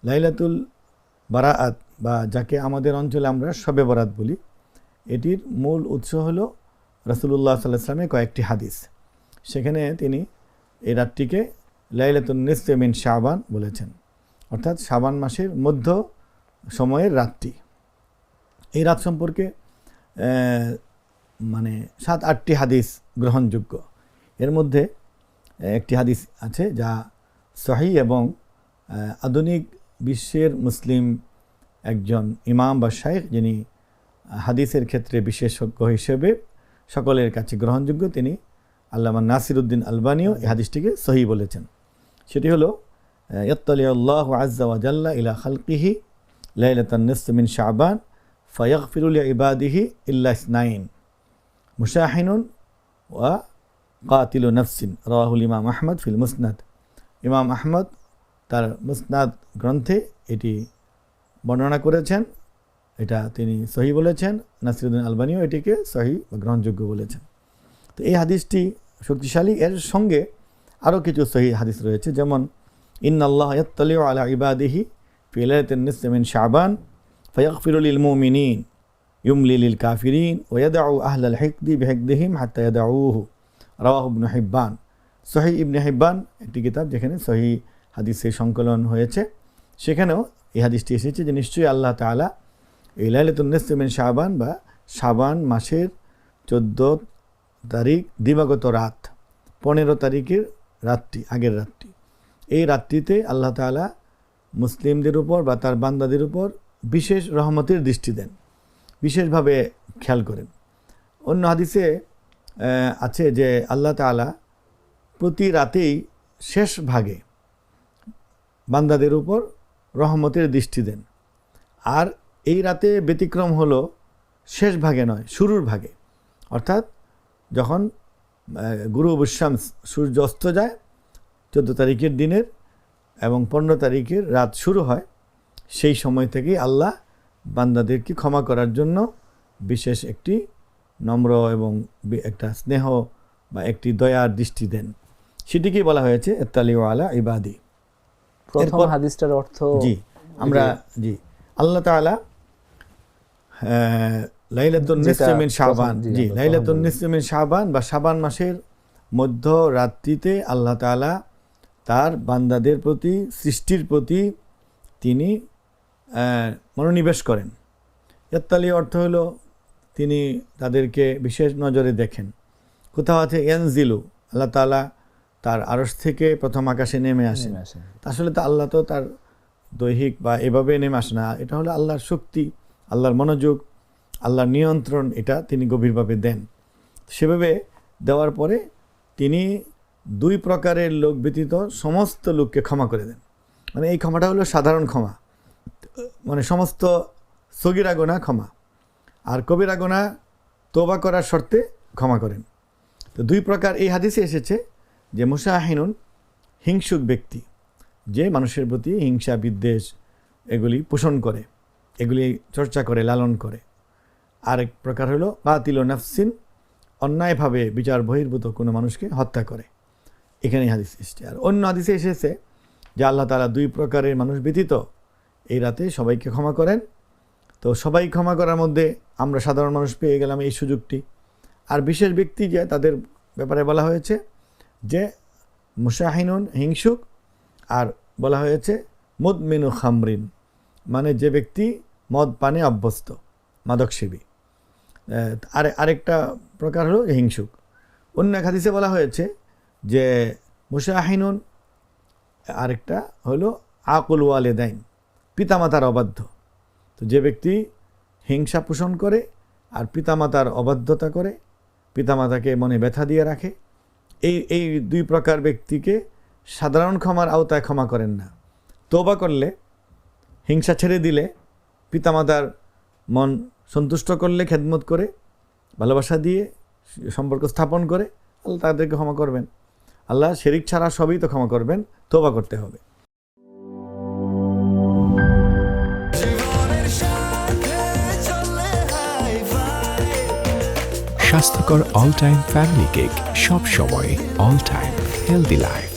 লাইলাতুল বারাআত বা যাকে আমাদের অঞ্চলে আমরা শবে বরাত বলি, এটির মূল উৎস হলো রাসূলুল্লাহ সাল্লাল্লাহু আলাইহি ওয়াসাল্লামের কয়েকটি হাদিস। সেখানে তিনি এই রাতটিকে লাইলাতুন নিসফি মিন শাবান বলেছেন, অর্থাৎ শাবান মাসের মধ্য সময়ের রাতটি। এই রাত সম্পর্কে 7-8টি হাদিস গ্রহণযোগ্য। এর মধ্যে একটি হাদিস আছে যা সহিহ এবং আধুনিক বিশ্বের মুসলিম একজন ইমাম বা শাইখ, যিনি হাদিসের ক্ষেত্রে বিশেষজ্ঞ হিসেবে সকলের কাছে গ্রহণযোগ্য, তিনি আল্লামা নাসিরউদ্দিন আলবানিও এই হাদিসটিকে সহিহ বলেছেন। সেটি হলো ইয়াত্তালিউল্লাহু আযজা ওয়া জাল্লা ইলা খালকিহি লাইলাতান নিসফি মিন শাবান ফায়াগফিরু লিইবাদিহি ইল্লা ইসনাইন মুশাহিনুন ওয়া কাতিলু নাফসিন, রাওয়াহুল ইমাম আহমদ ফিল মুসনাদ। ইমাম আহমদ তার মুসনাদ গ্রন্থে এটি বর্ণনা করেছেন, এটা তিনি সহিহ বলেছেন। নাসিরউদ্দিন আলবানিও এটিকে সহিহ বা গ্রহণযোগ্য বলেছেন। তো এই হাদিসটি শক্তিশালী। এর সঙ্গে আরও কিছু সহিহ হাদিস রয়েছে, যেমন ইন্নাল্লাহ ইয়াত্তালিউ আলা ইবাদিহি ফি লাইলাতিন নিসফি মিন শাবান ফায়াগফিরু লিল মুমিনিন ইউমলি লিল কাফিরিন ওয়া ইয়াদউ আহলাল হিকদি বিহিকদিহিম হাত্তা ইয়াদউহু, রাওয়াহু ইবনে হিব্বান। সহিহ ইবনে হিব্বান একটি কিতাব যেখানে সহিহ হাদিসের সংকলন হয়েছে, সেখানেও এই হাদিসটি এসেছে যে নিশ্চয়ই আল্লাহ তাআলা এই লাইলাতুন নিসফি মিন শাবান বা শাবান মাসের 14 তারিখ দিবাগত রাত, 15 তারিখের রাতটি, আগের রাতটি, এই রাতটিতে আল্লাহ তাআলা মুসলিমদের উপর বা তার বান্দাদের উপর বিশেষ রহমতের দৃষ্টি দেন, বিশেষভাবে খেয়াল করেন। অন্য হাদিসে আছে যে আল্লাহ তাআলা প্রতি রাতেই শেষ ভাগে বান্দাদের উপর রহমতের দৃষ্টি দেন। আর এই রাতে ব্যতিক্রম হলো শেষ ভাগে নয়, শুরুর ভাগে, অর্থাৎ যখন গুরুব শামস, সূর্য অস্ত যায় 14 তারিখের দিনের এবং 15 তারিখের রাত শুরু হয়, সেই সময় থেকেই আল্লাহ বান্দাদেরকে ক্ষমা করার জন্য বিশেষ একটি নম্র এবং একটা স্নেহ বা একটি দয়ার দৃষ্টি দেন। সেটিকেই বলা হয়েছে ইত্তালিউ আলা ইবাদি। প্রথম হাদিসটার অর্থ আল্লাহ তাআলা লাইলাতুন নিসফি মিন শাবান, লাইলাতুন নিসফি মিন শাবান বা শাবান মাসের মধ্য রাত্রিতে আল্লাহ তাআলা তার বান্দাদের প্রতি, সৃষ্টির প্রতি তিনি মনোনিবেশ করেন। ইয়াত্তালি অর্থ হলো তিনি তাদেরকে বিশেষ নজরে দেখেন। কোথাও আছে ইয়ানজিলু, আল্লাহ তাআলা তার আরশ থেকে প্রথম আকাশে নেমে আসেন। আসলে তো আল্লাহ তো তার দৈহিক বা এভাবে নেমে আসে না, এটা হলো আল্লাহর শক্তি, আল্লাহর মনোযোগ, আল্লাহর নিয়ন্ত্রণ, এটা তিনি গভীরভাবে দেন। সেভাবে দেওয়ার পরে তিনি 2 প্রকারের লোক ব্যতীত সমস্ত লোককে ক্ষমা করে দেন। মানে এই ক্ষমাটা হলো সাধারণ ক্ষমা, মানে সমস্ত সগীরা গুনাহ ক্ষমা, আর কবিরা গুনাহ তওবা করার শর্তে ক্ষমা করেন। তো 2 প্রকার এই হাদিসে এসেছে যে মুশাহিনুন, হিংসুক ব্যক্তি, যে মানুষের প্রতি হিংসা বিদ্বেষ এগুলি পোষণ করে, এগুলি চর্চা করে, লালন করে। আরেক প্রকার হলো কাতিলু নাফসিন, অন্যায়ভাবে বিচার বহির্ভূত কোনো মানুষকে হত্যা করে। এখানে হাদিস এসেছে। আর অন্য হাদিসে এসেছে যে আল্লাহ তাআলা 2 প্রকারের মানুষ ব্যতীত এই রাতে সবাইকে ক্ষমা করেন। তো সবাই ক্ষমা করার মধ্যে আমরা সাধারণ মানুষ পেয়ে গেলাম এই সুযোগটি। আর বিশেষ ব্যক্তি যে তাদের ব্যাপারে বলা হয়েছে যে মুশাহিনুন, হিংসুক, আর বলা হয়েছে মুদমিনু খামরিন, মানে যে ব্যক্তি মদ পানে অভ্যস্ত, মাদকসেবী। আরেকটা প্রকার হলো হিংসুক। অন্য এক হাদিসে বলা হয়েছে যে মুশাহিনুন, আরেকটা হলো আকুল ওয়ালিদাইন, পিতামাতার অবাধ্য। তো যে ব্যক্তি হিংসা পোষণ করে আর পিতামাতার অবাধ্যতা করে, পিতামাতাকে মনে ব্যথা দিয়ে রাখে, এই 2 প্রকার ব্যক্তিকে সাধারণ ক্ষমার আওতায় ক্ষমা করেন না। তওবা করলে, হিংসা ছেড়ে দিলে, পিতামাতার মন সন্তুষ্ট করলে, খেদমত করে, ভালোবাসা দিয়ে সম্পর্ক স্থাপন করে আল্লাহ তাদেরকে ক্ষমা করবেন। আল্লাহ শিরিক ছাড়া সবই তো ক্ষমা করবেন, তওবা করতে হবে। স্বাস্থ্যকর অল টাইম ফ্যামিলি কেক, সব সময় অল টাইম হেলদি লাইফ।